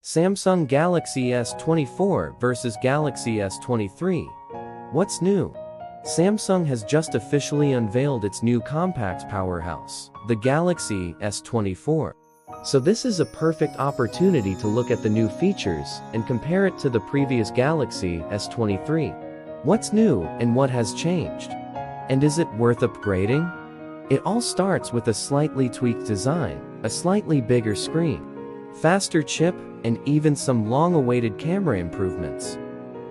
Samsung Galaxy S24 versus Galaxy S23. What's new? Samsung has just officially unveiled its new compact powerhouse, the Galaxy S24. So this is a perfect opportunity to look at the new features and compare it to the previous Galaxy S23. What's new and what has changed? And is it worth upgrading? It all starts with a slightly tweaked design, a slightly bigger screen, faster chip, and even some long-awaited camera improvements.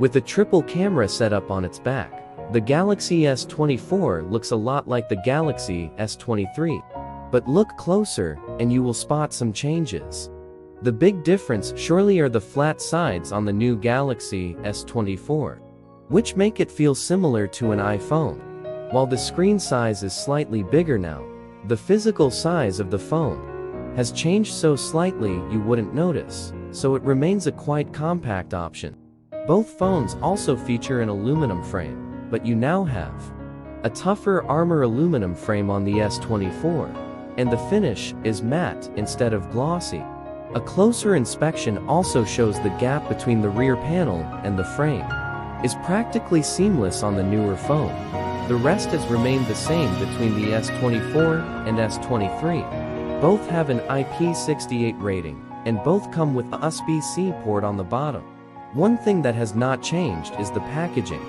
With a triple camera setup on its back, the Galaxy S24 looks a lot like the Galaxy S23. But look closer, and you will spot some changes. The big difference surely are the flat sides on the new Galaxy S24, which make it feel similar to an iPhone. While the screen size is slightly bigger now, the physical size of the phone has changed so slightly you wouldn't notice, so it remains a quite compact option. Both phones also feature an aluminum frame, but you now have a tougher armor aluminum frame on the S24, and the finish is matte instead of glossy. A closer inspection also shows the gap between the rear panel and the frame is practically seamless on the newer phone. The rest has remained the same between the S24 and S23. Both have an IP68 rating, and both come with a USB-C port on the bottom. One thing that has not changed is the packaging.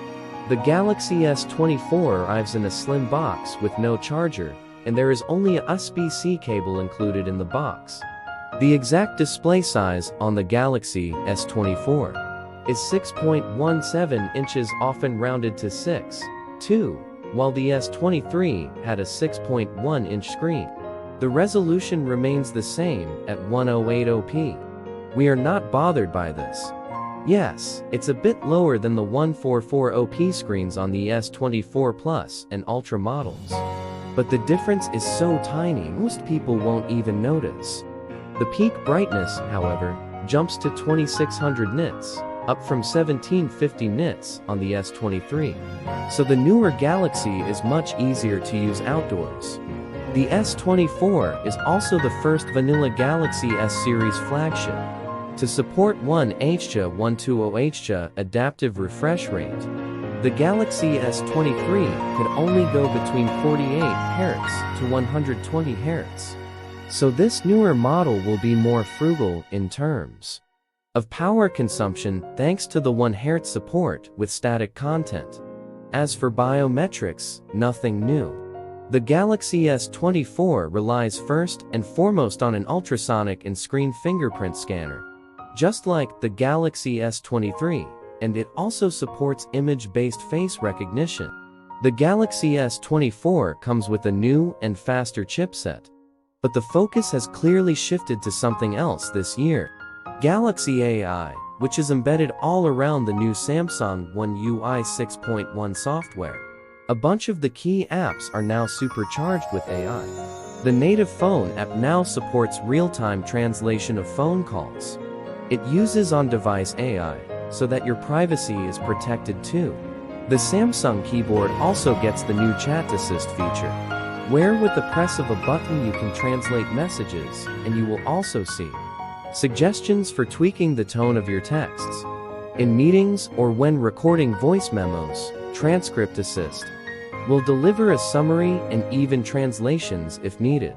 The Galaxy S24 arrives in a slim box with no charger, and there is only a USB-C cable included in the box. The exact display size on the Galaxy S24 is 6.17 inches, often rounded to 6.2, while the S23 had a 6.1-inch screen. The resolution remains the same at 1080p. We are not bothered by this. Yes, it's a bit lower than the 144p screens on the S24 Plus and Ultra models. But the difference is so tiny most people won't even notice. The peak brightness, however, jumps to 2600 nits, up from 1750 nits on the S23. So the newer Galaxy is much easier to use outdoors. The S24 is also the first vanilla Galaxy S series flagship to support 120Hz adaptive refresh rate. The Galaxy S23 could only go between 48 Hz to 120 Hz. So this newer model will be more frugal in terms of power consumption thanks to the 1 Hz support with static content. As for biometrics, nothing new. The Galaxy S24 relies first and foremost on an ultrasonic and screen fingerprint scanner, just like the Galaxy S23, and it also supports image-based face recognition. The Galaxy S24 comes with a new and faster chipset, but the focus has clearly shifted to something else this year. Galaxy AI, which is embedded all around the new Samsung One UI 6.1 software. A bunch of the key apps are now supercharged with AI. The native phone app now supports real-time translation of phone calls. It uses on-device AI, so that your privacy is protected too. The Samsung keyboard also gets the new Chat Assist feature, where with the press of a button you can translate messages, and you will also see suggestions for tweaking the tone of your texts. In meetings or when recording voice memos, Transcript Assist will deliver a summary and even translations if needed.